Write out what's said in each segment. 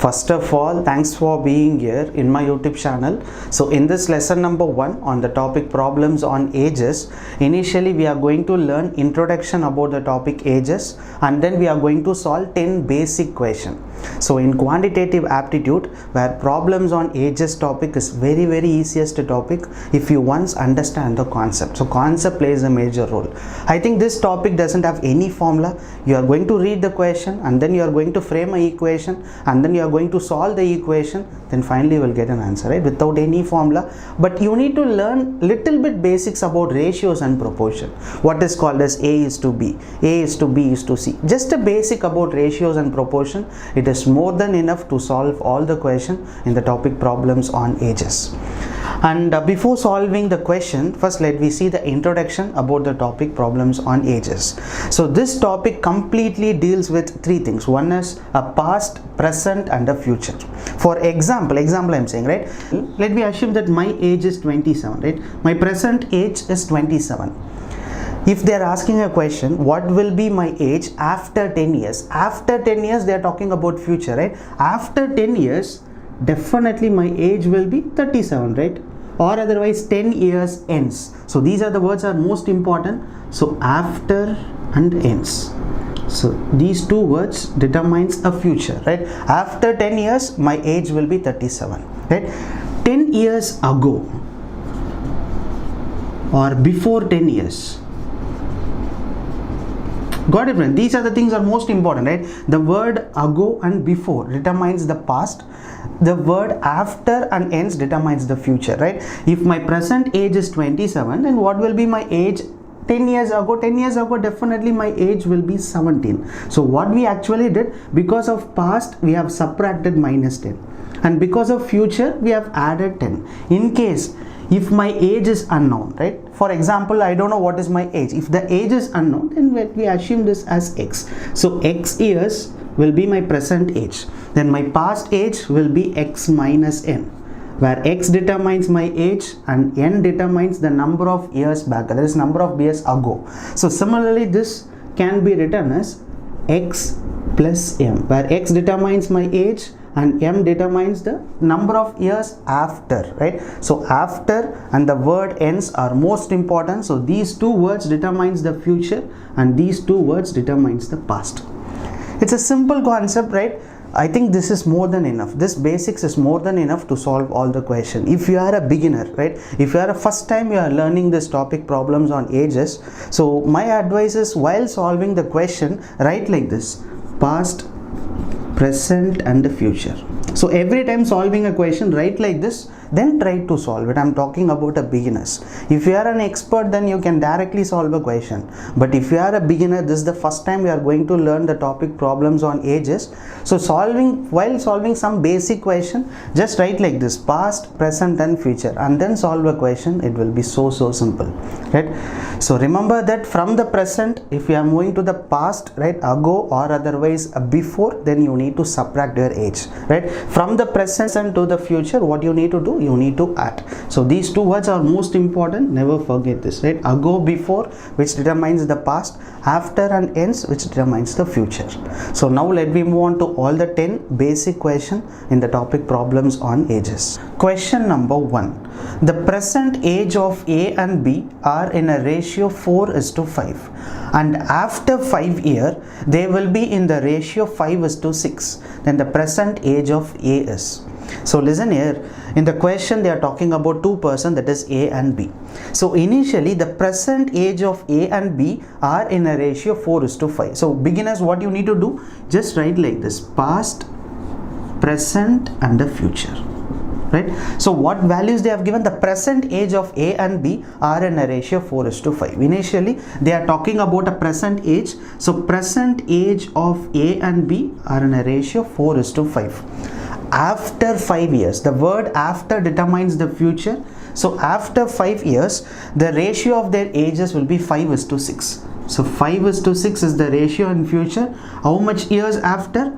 First of all, thanks for being here in my YouTube channel. So in this lesson number 1 on the topic problems on ages, initially we are going to learn introduction about the topic ages, and then we are going to solve 10 basic questions. So in quantitative aptitude, where problems on ages topic is very easiest topic if you once understand the concept. So concept plays a major role. I think this topic doesn't have any formula. You are going to read the question and then you are going to frame an equation and then you are going to solve the equation, then finally you will get an answer, right, without any formula. But you need to learn little bit basics about ratios and proportion, what is called as A is to B, A is to B is to C. Just a basic about ratios and proportion, it is more than enough to solve all the question in the topic problems on ages. And before solving the question, first let me see the introduction about the topic problems on ages. So this topic completely deals with three things. One is a past, present and a future. For example I'm saying, right, let me assume that my age is 27, right, my present age is 27. If they are asking a question, what will be my age after 10 years? After 10 years, they are talking about future, right? After 10 years, definitely my age will be 37, right? Or otherwise 10 years ends. So these are the words are most important. So after and ends. So these two words determines a future, right? After 10 years, my age will be 37, right? 10 years ago or before 10 years. Got it, friend? These are the things are most important, right? The word ago and before determines the past. The word after and ends determines the future, right? If my present age is 27, then what will be my age 10 years ago? 10 years ago, definitely my age will be 17. So what we actually did, because of past, we have subtracted minus 10. And because of future, we have added 10. In case, if my age is unknown, right? For example, I don't know what is my age. If the age is unknown, then we assume this as x. So x years will be my present age. Then my past age will be x minus n, where x determines my age and n determines the number of years back, that is number of years ago. So similarly, this can be written as x plus m, where x determines my age and m determines the number of years after, right? So after and the word ends are most important. So these two words determines the future and these two words determines the past. It's a simple concept, right? I think this is more than enough. This basics is more than enough to solve all the question. If you are a beginner, right, if you are a first time you are learning this topic problems on ages, so my advice is while solving the question, write like this: past, present and the future. So every time solving a question, write like this, then try to solve it. I'm talking about a beginners. If you are an expert, then you can directly solve a question. But if you are a beginner, this is the first time we are going to learn the topic problems on ages. So while solving some basic question, just write like this: past, present and future, and then solve a question. It will be so simple, right? So remember that from the present, if you are moving to the past, right, ago or otherwise before, then you need to subtract your age, right? From the present to the future, what you need to do, you need to add. So these two words are most important. Never forget this, right? Ago, before, which determines the past, after and ends, which determines the future. So now let me move on to all the 10 basic questions in the topic problems on ages. Question number 1. The present age of A and B are in a ratio 4:5, and after 5 years they will be in the ratio 5:6. Then the present age of A is. So listen here, in the question they are talking about two persons, that is A and B. So initially the present age of A and B are in a ratio 4:5. So beginners, what you need to do, just write like this: past, present and the future, right? So what values they have given? The present age of A and B are in a ratio 4:5. Initially they are talking about a present age. So present age of A and B are in a ratio 4:5. After 5 years, the word after determines the future. So after 5 years, the ratio of their ages will be 5:6. So 5:6 is the ratio in future. How much years after?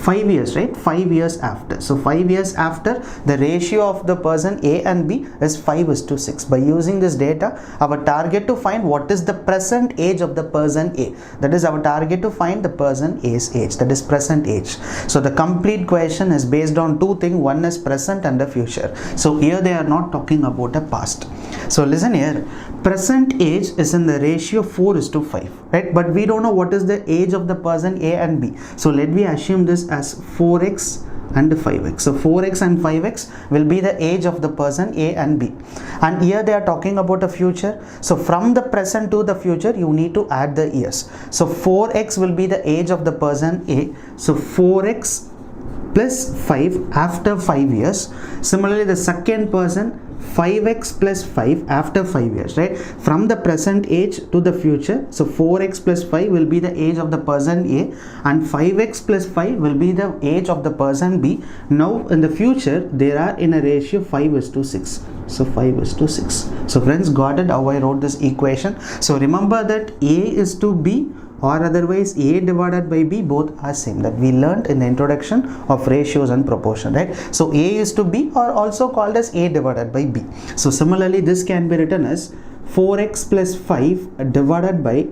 5 years, right? 5 years after. So 5 years after, the ratio of the person A and B is 5:6. By using this data, our target to find what is the present age of the person A. That is our target to find the person A's age, that is present age. So the complete question is based on two things. One is present and the future. So here they are not talking about a past. So listen here, present age is in the ratio 4:5, right? But we don't know what is the age of the person A and B. So let me assume this as 4x and 5x. So 4x and 5x will be the age of the person A and B. And here they are talking about a future. So from the present to the future, you need to add the years. So 4x will be the age of the person A. So 4x plus 5 after 5 years. Similarly, the second person, 5x plus 5 after 5 years, right? From the present age to the future. So 4x plus 5 will be the age of the person A, and 5x plus 5 will be the age of the person B. Now in the future, they are in a ratio 5:6. So 5:6. So friends, got it how I wrote this equation? So remember that A is to B, or otherwise A divided by B, both are same, that we learned in the introduction of ratios and proportion, right? So A is to B, or also called as A divided by B. So similarly, this can be written as 4x plus 5 divided by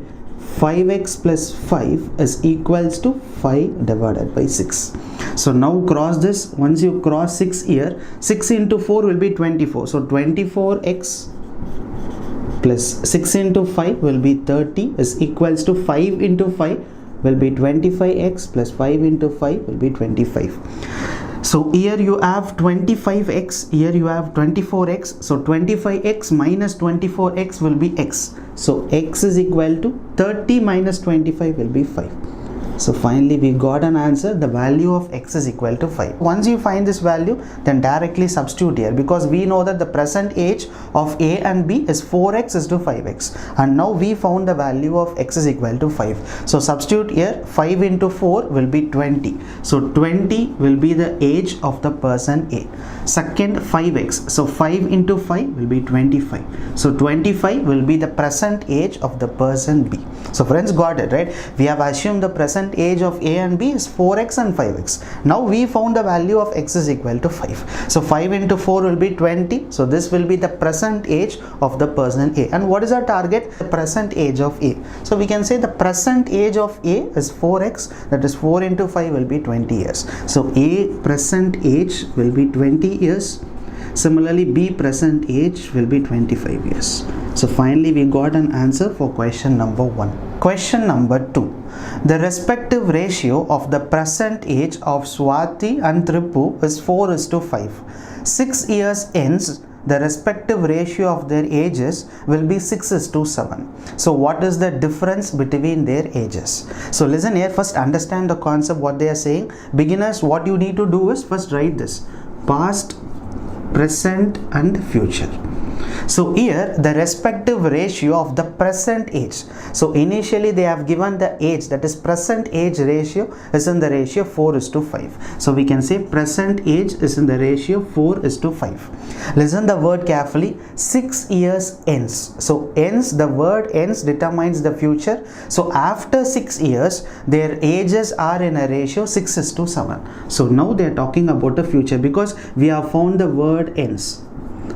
5x plus 5 is equals to 5 divided by 6. So now cross this. Once you cross 6 here, 6 into 4 will be 24. So 24x plus 6 into 5 will be 30 is equals to 5 into 5 will be 25x plus 5 into 5 will be 25. So here you have 25x, here you have 24x. So 25x minus 24x will be x. So x is equal to 30 minus 25 will be 5. So finally we got an answer. The value of x is equal to 5. Once you find this value, then directly substitute here, because we know that the present age of A and B is 4x is to 5x, and now we found the value of x is equal to 5. So substitute here. 5 into 4 will be 20. So 20 will be the age of the person A. Second, 5x. So 5 into 5 will be 25. So 25 will be the present age of the person B. So friends, got it, right? We have assumed the present age of A and B is 4x and 5x. Now we found the value of x is equal to 5. So 5 into 4 will be 20. So this will be the present age of the person A. And what is our target? The present age of A. So we can say the present age of A is 4x. That is 4 into 5 will be 20 years. So A present age will be 20 years. Similarly, B present age will be 25 years. So finally we got an answer for question number 1. Question number 2. The respective ratio of the present age of Swati and Tripu is 4:5. 6 years ends, the respective ratio of their ages will be 6:7. So what is the difference between their ages? So listen here, first understand the concept what they are saying. Beginners, what you need to do is first write this: past, present and future. So here the respective ratio of the present age. So initially they have given the age, that is present age ratio is in the ratio 4:5. So we can say present age is in the ratio 4:5. Listen the word carefully. 6 years ends. So ends, the word ends determines the future. So after 6 years their ages are in a ratio 6:7. So now they are talking about the future, because we have found the word ends.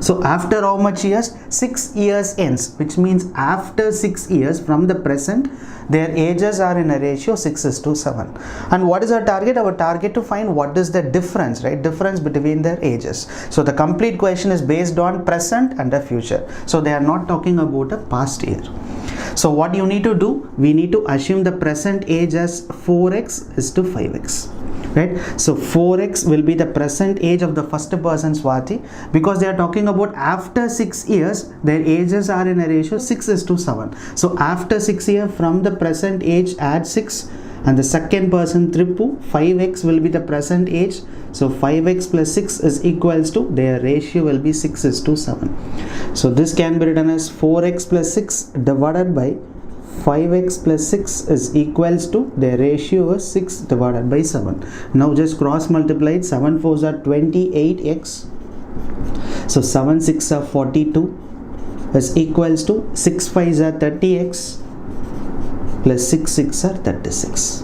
So after how much years? 6 years ends, which means after 6 years from the present, their ages are in a ratio 6:7. And what is our target? Our target to find what is the difference, right? Difference between their ages. So the complete question is based on present and the future. So they are not talking about a past year. So what you need to do? We need to assume the present age as 4x is to 5x. Right? So 4x will be the present age of the first person Swati, because they are talking about after 6 years their ages are in a ratio 6:7. So after 6 years from the present age add 6, and the second person Tripu, 5x will be the present age. So 5x plus 6 is equals to, their ratio will be 6:7. So this can be written as 4x plus 6 divided by 5x plus 6 is equals to, their ratio is 6 divided by 7. Now just cross multiply it. 7 4s are 28x. So 7 6 are 42 is equals to 6 5s are 30x plus 6 6 are 36.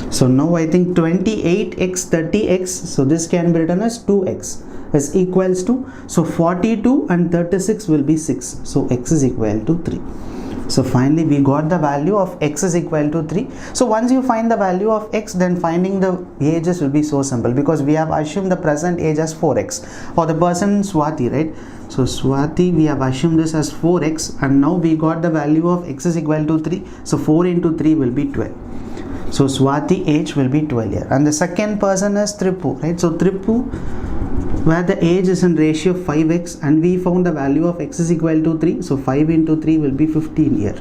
So now I think 28x 30x, so this can be written as 2x is equals to, so 42 and 36 will be 6, so x is equal to 3. So finally we got the value of x is equal to 3. So once you find the value of x, then finding the ages will be so simple, because we have assumed the present age as 4x for the person Swati, right? So Swati, we have assumed this as 4x, and now we got the value of x is equal to 3. So 4 into 3 will be 12. So Swati age will be 12 here. And the second person is Tripu, right? So Tripu, where the age is in ratio 5x, and we found the value of x is equal to 3. So 5 into 3 will be 15 here.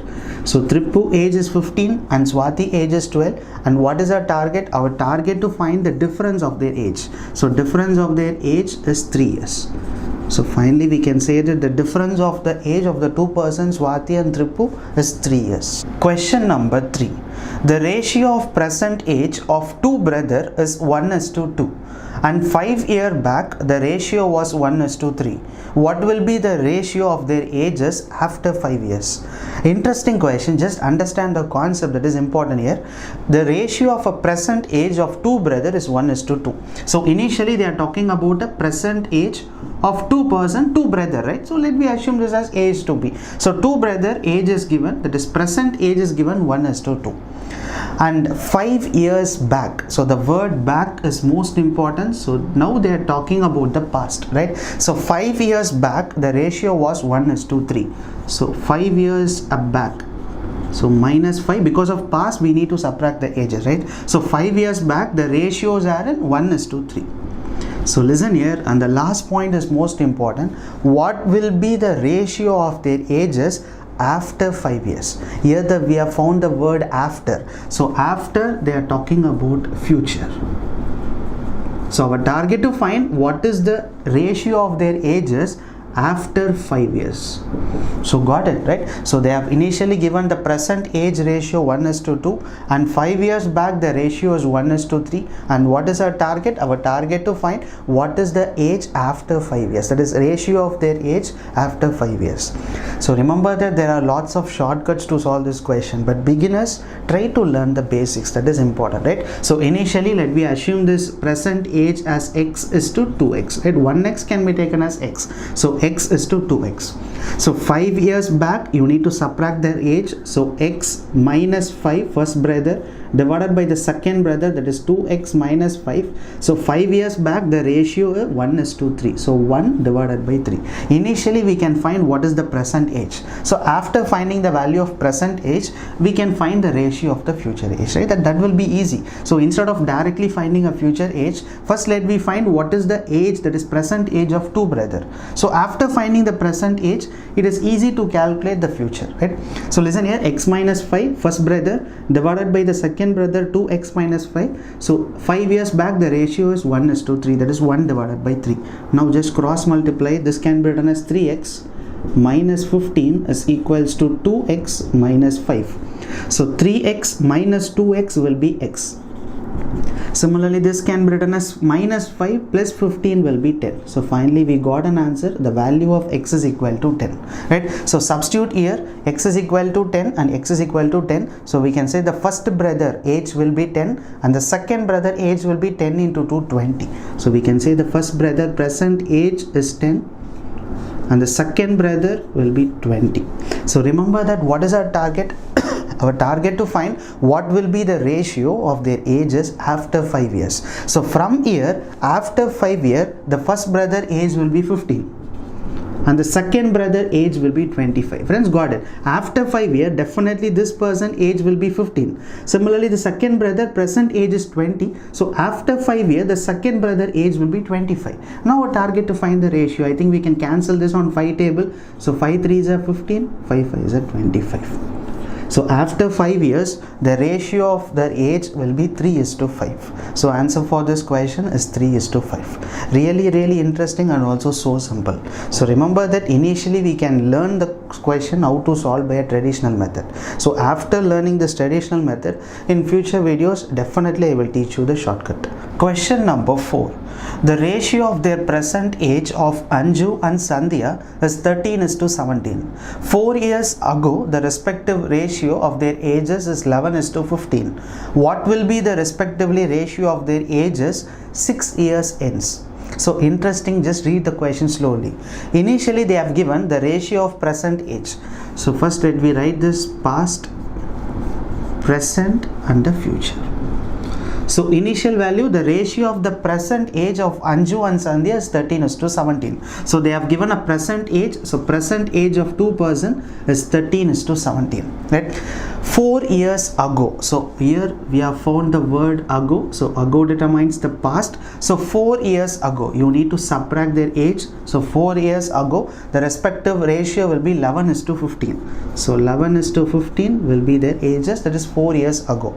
So Tripu age is 15 and Swati age is 12. And what is our target? Our target to find the difference of their age. So difference of their age is 3 years. So finally we can say that the difference of the age of the two persons Swati and Tripu is 3 years. Question number 3. The ratio of present age of two brothers is 1:2, and 5 years back the ratio was 1:3. What will be the ratio of their ages after 5 years? Interesting question. Just understand the concept that is important here. The ratio of a present age of two brothers is 1:2. So initially they are talking about the present age of two brother, right? So let me assume this as A is to B. So two brother age is given, that is present age is given 1:2. And 5 years back, so the word back is most important. So now they are talking about the past, right? So 5 years back the ratio was 1:3. So 5 years back, so minus 5, because of past we need to subtract the ages, right? So 5 years back the ratios are in 1:3. So listen here, and the last point is most important. What will be the ratio of their ages after 5 years? Here we have found the word after. So after they are talking about future. So our target to find what is the ratio of their ages after 5 years. So got it, right? So they have initially given the present age ratio 1:2, and 5 years back the ratio is 1:3. And what is our target? Our target to find what is the age after 5 years, that is ratio of their age after 5 years. So remember that there are lots of shortcuts to solve this question, but beginners try to learn the basics, that is important, right? So initially let me assume this present age as x is to 2x, right? 1x can be taken as x, so x is to 2x. So 5 years back you need to subtract their age, so x minus 5 first brother divided by the second brother, that is 2x minus 5. So 5 years back the ratio is 1:3, so 1 divided by 3. Initially we can find what is the present age. So after finding the value of present age we can find the ratio of the future age, right? That will be easy. So instead of directly finding a future age, first let me find what is the age, that is present age of two brothers. So after finding the present age it is easy to calculate the future, right? So listen here, x minus 5 first brother divided by the second brother 2x minus 5. So 5 years back the ratio is 1:3, that is 1 divided by 3. Now just cross multiply. This can be written as 3x minus 15 is equals to 2x minus 5. So 3x minus 2x will be x. Similarly this can be written as minus 5 plus 15 will be 10. So finally we got an answer. The value of x is equal to 10, right? So substitute here, x is equal to 10 and x is equal to 10. So we can say the first brother age will be 10 and the second brother age will be 10 into 2, 20. So we can say the first brother present age is 10 and the second brother will be 20. So remember that what is our target? Our target to find what will be the ratio of their ages after 5 years. So from here, after 5 years, the first brother age will be 15 and the second brother age will be 25. Friends, got it? After 5 years, definitely this person age will be 15. Similarly, the second brother present age is 20. So after 5 years, the second brother age will be 25. Now our target to find the ratio, I think we can cancel this on 5 table. So 5 3s are 15, 5 5s are 25. So after 5 years, the ratio of their age will be 3:5. So answer for this question is 3:5. Really interesting and also so simple. So remember that initially we can learn the question how to solve by a traditional method. So after learning this traditional method, in future videos definitely I will teach you the shortcut. Question number 4. The ratio of their present age of Anju and Sandhya is 13:17. 4 years ago, the respective ratio ratio of their ages is 11 is to 15. What will be the respectively ratio of their ages 6 years hence? So interesting, just read the question slowly. Initially they have given the ratio of present age. So first let me write this: past, present and the future. So initial value, the ratio of the present age of Anju and Sandhya is 13 is to 17. So they have given a present age. So present age of two person is 13 is to 17. Right? 4 years ago. So here we have found the word ago. So ago determines the past. So 4 years ago, you need to subtract their age. So 4 years ago, the respective ratio will be 11 is to 15. So 11 is to 15 will be their ages. That is 4 years ago.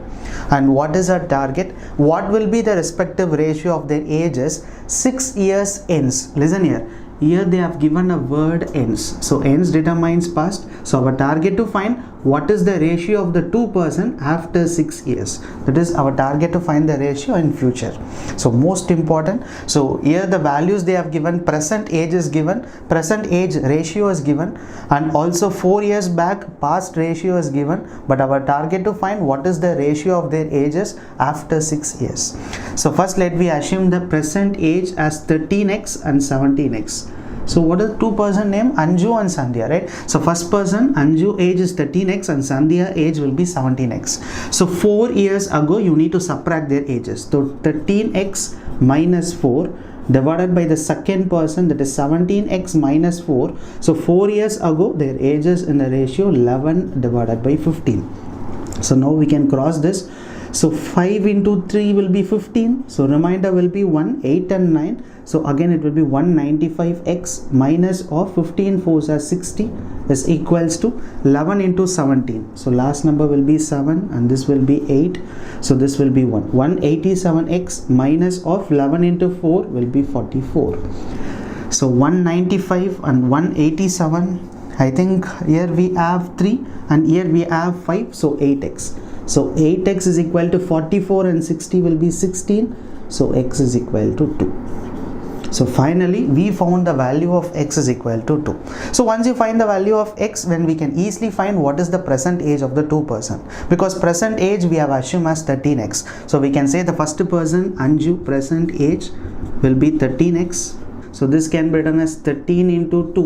And what is our target? What will be the respective ratio of their ages 6 years hence? Listen here. Here they have given a word hence. So hence determines past. So our target to find what is the ratio of the two person after 6 years. That is our target to find the ratio in future. So most important. So here the values they have given, present age is given, present age ratio is given, and also 4 years back past ratio is given, but our target to find what is the ratio of their ages after 6 years. So first let me assume the present age as 13x and 17x. So what is two person name? Anju and Sandhya, right? So first person Anju age is 13x and Sandhya age will be 17x. So 4 years ago you need to subtract their ages. So 13x minus 4 divided by the second person, that is 17x minus 4. So 4 years ago their ages in the ratio 11 divided by 15. So now we can cross this. So 5 into 3 will be 15. So remainder will be 1, 8 and 9. So again it will be 195x minus of 15 4s are 60 is equals to 11 into 17. So last number will be 7 and this will be 8. So this will be 1. 187x minus of 11 into 4 will be 44. So 195 and 187. I think here we have 3 and here we have 5. So 8x. So 8x is equal to 44 and 60 will be 16. So x is equal to 2. So finally we found the value of x is equal to 2. So once you find the value of x, then we can easily find what is the present age of the two person, because present age we have assumed as 13x. So we can say the first person Anju present age will be 13x. So this can be written as 13 into 2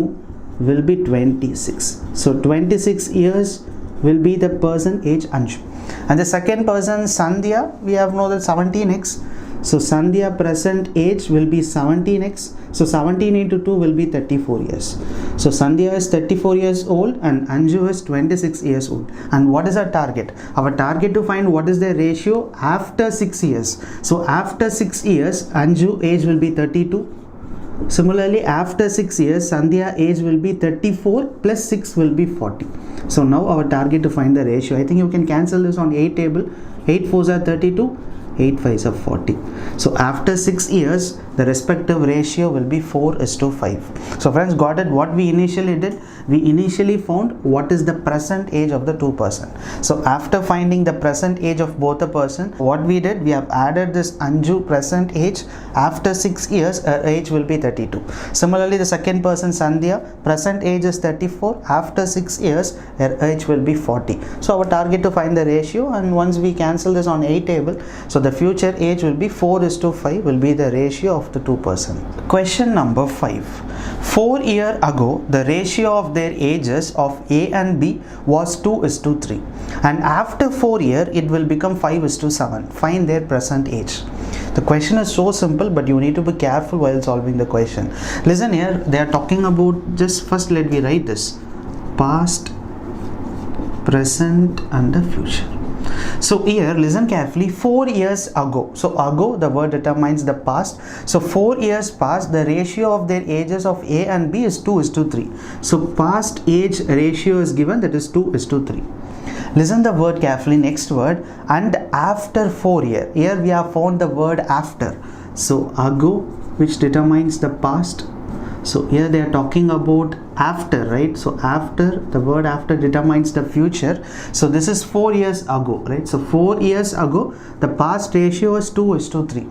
will be 26. So 26 years will be the person age Anju. And the second person Sandhya, we have know that 17x. So Sandhya present age will be 17x. So 17 into 2 will be 34 years. So Sandhya is 34 years old and Anju is 26 years old. And what is our target? Our target to find what is the ratio after 6 years. So after 6 years Anju age will be 32. Similarly after 6 years Sandhya age will be 34 plus 6 will be 40. So now our target to find the ratio. I think you can cancel this on 8 table. 8 4s are 32. 8 5s are 40. So after 6 years the respective ratio will be 4 is to 5. So friends, got it? What we initially did, we initially found what is the present age of the two person. So after finding the present age of both the person, what we did, we have added this Anju present age. After 6 years her age will be 32. Similarly the second person Sandhya present age is 34. After 6 years her age will be 40. So our target to find the ratio, and once we cancel this on 8 table, so the future age will be 4 is to 5 will be the ratio of the two person. Question number 5. 4 years ago the ratio of their ages of A and B was 2 is to 3, and after 4 years it will become 5 is to 7. Find their present age. The question is so simple, but you need to be careful while solving the question. Listen here, they are talking about, just first let me write this: past, present and the future. So here listen carefully. 4 years ago, so ago the word determines the past. So 4 years past, the ratio of their ages of A and B is 2 is to 3. So past age ratio is given, that is 2 is to 3. Listen the word carefully, next word, and after 4 years. Here we have found the word after. So ago, which determines the past. So here they are talking about after, right? So after, the word after determines the future. So this is 4 years ago, right? So 4 years ago the past ratio is 2 is to 3.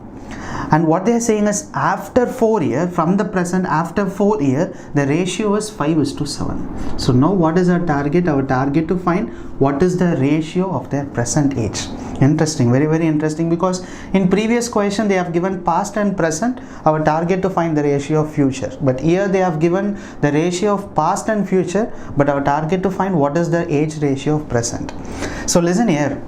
And what they are saying is after 4 years, from the present after 4 years, the ratio is 5:7. So now what is our target? Our target to find what is the ratio of their present age. Interesting, very very interesting, because in previous question they have given past and present, our target to find the ratio of future, but here they have given the ratio of past and future, but our target to find what is the age ratio of present. So listen here,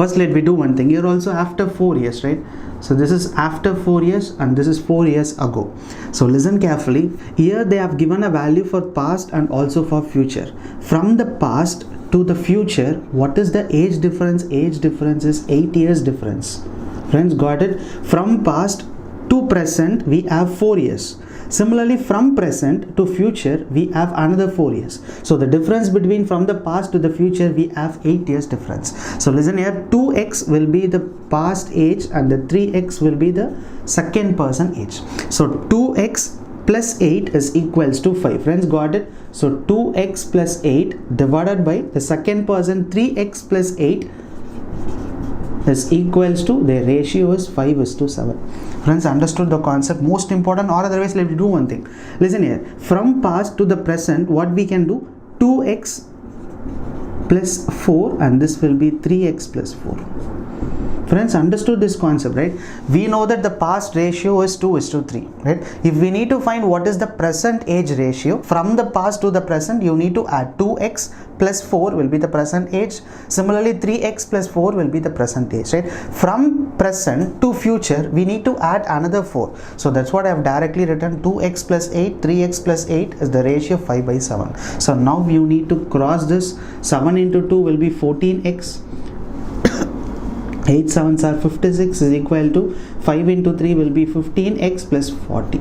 first let me do one thing. Here also after 4 years, right? So this is after 4 years and this is 4 years ago. So listen carefully. Here they have given a value for past and also for future. From the past to the future, what is the age difference? Age difference is 8 years difference. Friends, got it? From past to present we have 4 years. Similarly, from present to future we have another 4 years. So the difference between from the past to the future we have 8 years difference. So listen here, 2x will be the past age and the 3x will be the second person age. So 2x plus 8 is equals to 5. Friends, got it? So 2x plus 8 divided by the second person 3x plus 8 is equals to, the ratio is 5:7. Friends, understood the concept? Most important, or otherwise let me do one thing. Listen here, from past to the present what we can do? 2x plus 4 and this will be 3x plus 4. Friends, understood this concept, right? We know that the past ratio is 2:3, right? If we need to find what is the present age ratio, from the past to the present you need to add 2x plus 4 will be the present age. Similarly, 3x plus 4 will be the present age, right? From present to future we need to add another 4. So that's what I have directly written, 2x plus 8, 3x plus 8 is the ratio 5/7. So now you need to cross this. 7 into 2 will be 14x. 8 sevens are 56 is equal to 5 into 3 will be 15x plus 40.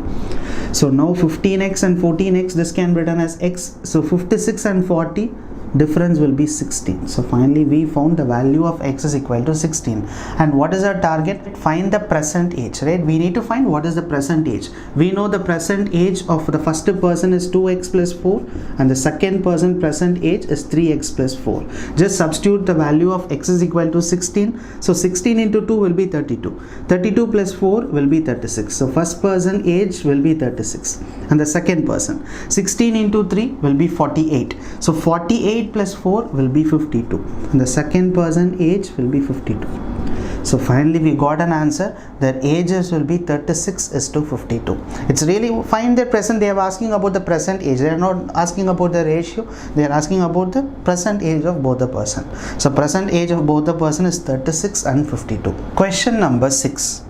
So now 15x and 14x, this can be written as x. So 56 and 40 difference will be 16. So finally we found the value of x is equal to 16. And what is our target? Find the present age, right? We need to find what is the present age. We know the present age of the first person is 2x plus 4 and the second person present age is 3x plus 4. Just substitute the value of x is equal to 16. So 16 into 2 will be 32. 32 plus 4 will be 36. So first person age will be 36 and the second person. 16 into 3 will be 48. So 48 plus 4 will be 52 and the second person age will be 52. So finally we got an answer that ages will be 36:52. It's really find their present. They are asking about the present age. They are not asking about the ratio. They are asking about the present age of both the person. So present age of both the person is 36 and 52. Question number 6.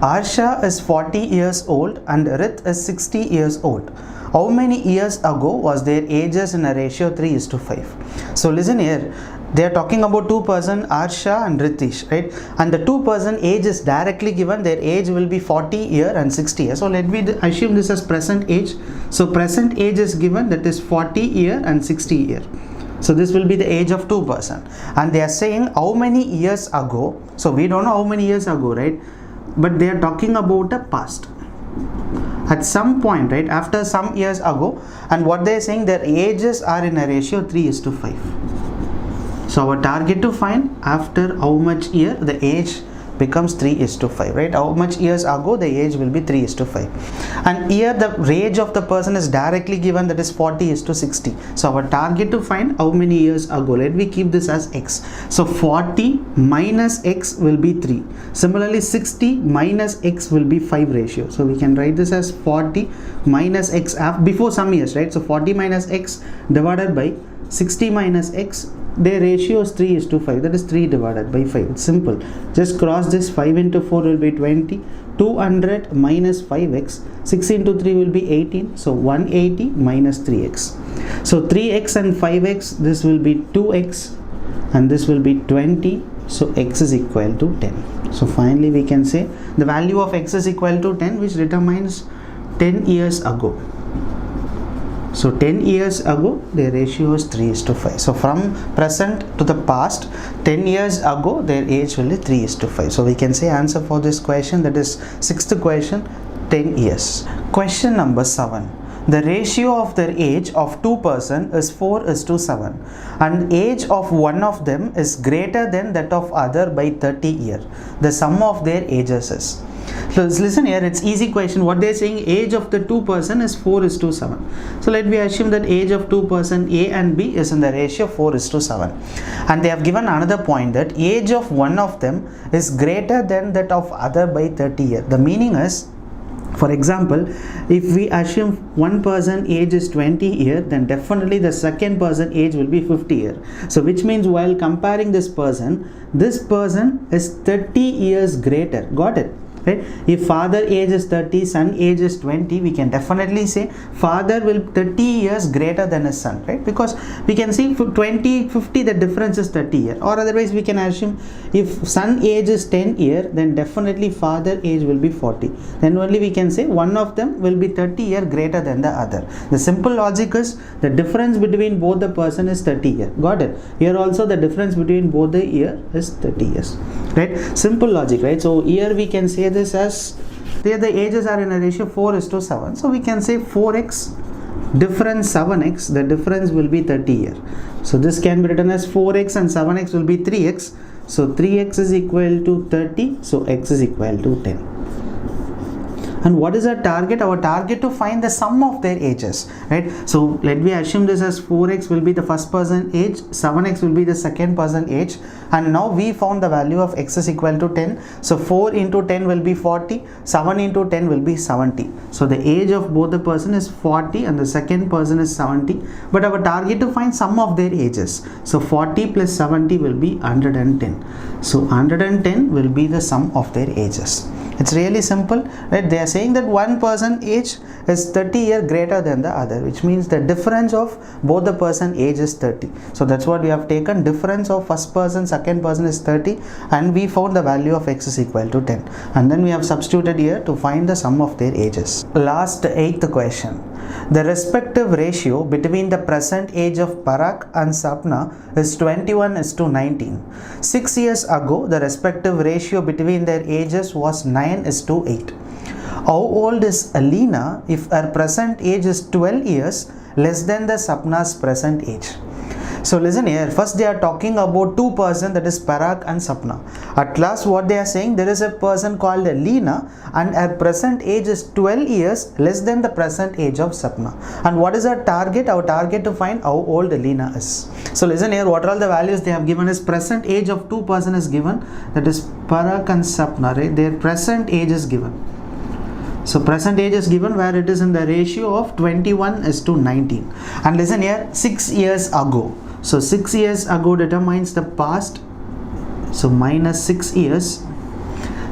Arsha is 40 years old and Rith is 60 years old. How many years ago was their ages in a ratio 3:5? So listen here, they are talking about two person, Arsha and Ritish, right? And the two person age is directly given. Their age will be 40 year and 60 year. So let me assume this as present age. So present age is given, that is 40 year and 60 year. So this will be the age of two person and they are saying how many years ago. So we don't know how many years ago, right? But they are talking about the past. At some point, right, after some years ago, and what they are saying, their ages are in a ratio 3:5. So our target to find after how much year the age becomes 3:5, right? How much years ago the age will be 3:5. And here the age of the person is directly given, that is 40:60. So our target to find how many years ago, let me keep this as x. So 40 minus x will be 3. Similarly 60 minus x will be 5 ratio. So we can write this as 40 minus x before some years, right? So 40 minus x divided by 60 minus x, their ratio is 3:5, that is 3 divided by 5. It's simple, just cross this. 5 into 4 will be 20, 200 minus 5x, 6 into 3 will be 18, so 180 minus 3x. So 3x and 5x, this will be 2x and this will be 20, so x is equal to 10. So finally we can say the value of x is equal to 10, which determines 10 years ago. So 10 years ago their ratio is 3:5. So from present to the past, 10 years ago their age will be 3:5. So we can say answer for this question, that is sixth question, 10 years. Question number 7. The ratio of their age of two person is 4:7 and age of one of them is greater than that of other by 30 years. The sum of their ages is. So listen here, it's easy question. What they're saying, age of the two person is 4:7. So let me assume that age of two person A and B is in the ratio 4:7. And they have given another point that age of one of them is greater than that of other by 30 years. The meaning is, for example, if we assume one person age is 20 year, then definitely the second person age will be 50 year. So which means while comparing this person is 30 years greater. Got it? Right? If father age is 30, son age is 20, we can definitely say father will 30 years greater than his son, right? Because we can see for 20, 50, the difference is 30 years. Or otherwise we can assume if son age is 10 year, then definitely father age will be 40. Then only we can say one of them will be 30 year greater than the other. The simple logic is the difference between both the person is 30 year. Got it? Here also the difference between both the year is 30 years. Right? Simple logic, right? So here we can say this as, there the ages are in a ratio 4:7. So we can say 4x difference 7x, the difference will be 30 year. So this can be written as 4x and 7x will be 3x. So 3x is equal to 30. So x is equal to 10. And what is our target? Our target to find the sum of their ages, right? So let me assume this as 4x will be the first person age, 7x will be the second person age, and now we found the value of x is equal to 10. So 4 into 10 will be 40, 7 into 10 will be 70. So the age of both the person is 40 and the second person is 70, but our target to find sum of their ages. So 40 plus 70 will be 110. So 110 will be the sum of their ages. It's really simple, right? They are saying that one person age is 30 years greater than the other, which means the difference of both the person age is 30. So that's what we have taken. Difference of first person, second person is 30, and we found the value of x is equal to 10. And then we have substituted here to find the sum of their ages. Last 8th question. The respective ratio between the present age of Parag and Sapna is 21:19. 6 years ago, the respective ratio between their ages was 9:8. How old is Alina if her present age is 12 years less than the Sapna's present age? So listen here, first they are talking about two persons, that is Parag and Sapna. At last what they are saying, there is a person called Leena and her present age is 12 years less than the present age of Sapna. And what is our target? Our target to find how old Leena is. So listen here, what are all the values they have given is present age of two persons is given, that is Parag and Sapna, right? Their present age is given. So present age is given where it is in the ratio of 21:19. And listen here, 6 years ago. So 6 years ago determines the past. So minus 6 years.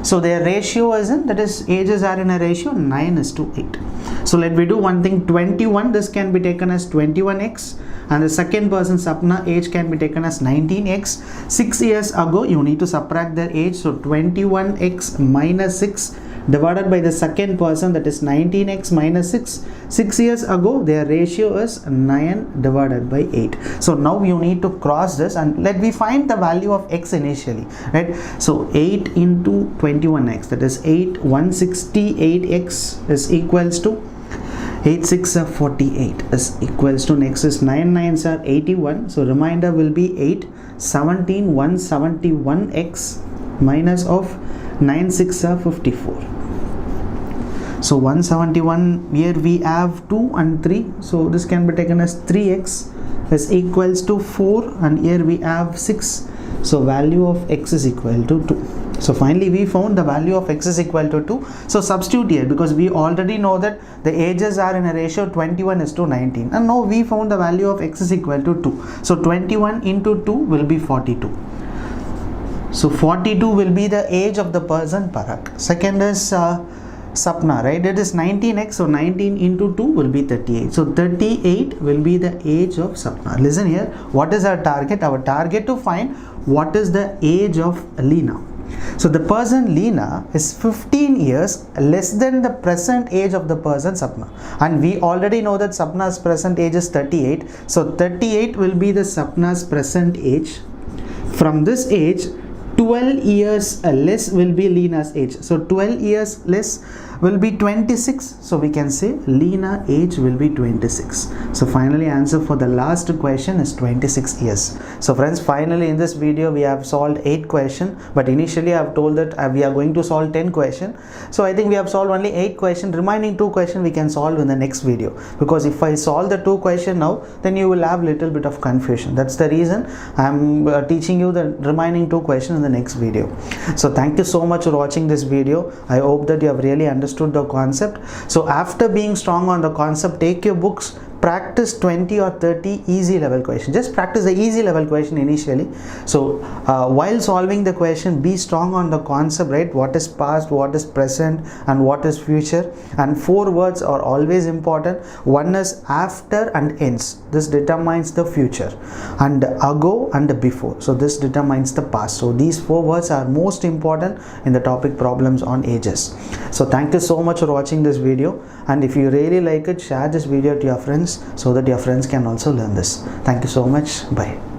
So their ratio is in, that is ages are in a ratio 9:8. So let me do one thing, 21, this can be taken as 21x, and the second person Sapna age can be taken as 19x. 6 years ago you need to subtract their age, so 21x minus 6 divided by the second person, that is 19x minus 6. 6 years ago their ratio is 9 divided by 8. So now you need to cross this and let me find the value of x initially, right? So 8 into 21x, that is 168x is equals to 8 6 are 48 is equals to, next is 9 9s are 81, so remainder will be 8. 17 171x minus of 9 6 are 54. So 171, here we have 2 and 3, so this can be taken as 3x is equals to 4, and here we have 6, so value of x is equal to 2. So finally we found the value of x is equal to 2. So substitute here, because we already know that the ages are in a ratio 21:19, and now we found the value of x is equal to 2. So 21 into 2 will be 42. So 42 will be the age of the person Parag. Second is Sapna, right? It is 19x, so 19 into 2 will be 38. So 38 will be the age of Sapna. Listen here, what is our target? Our target to find what is the age of Leena. So the person Leena is 15 years less than the present age of the person Sapna, and we already know that Sapna's present age is 38. So 38 will be the Sapna's present age. From this age 12 years less will be Leena's age. So 12 years less will be 26. So we can say Leena age will be 26. So finally answer for the last question is 26 years. So friends, finally in this video we have solved 8 questions, but initially I have told that we are going to solve 10 questions. So I think we have solved only 8 questions. Remaining 2 questions we can solve in the next video, because if I solve the 2 questions now, then you will have little bit of confusion. That's the reason I am teaching you the remaining 2 questions in the next video. So thank you so much for watching this video. I hope that you have really understood the concept. So after being strong on the concept, take your books, practice 20 or 30 easy level questions. Just practice the easy level question initially. So while solving the question, be strong on the concept, right? What is past, what is present, and what is future. And 4 words are always important. One is after and ends. This determines the future. And ago and before. So this determines the past. So these 4 words are most important in the topic problems on ages. So thank you so much for watching this video. And if you really like it, share this video to your friends so that your friends can also learn this. Thank you so much. Bye.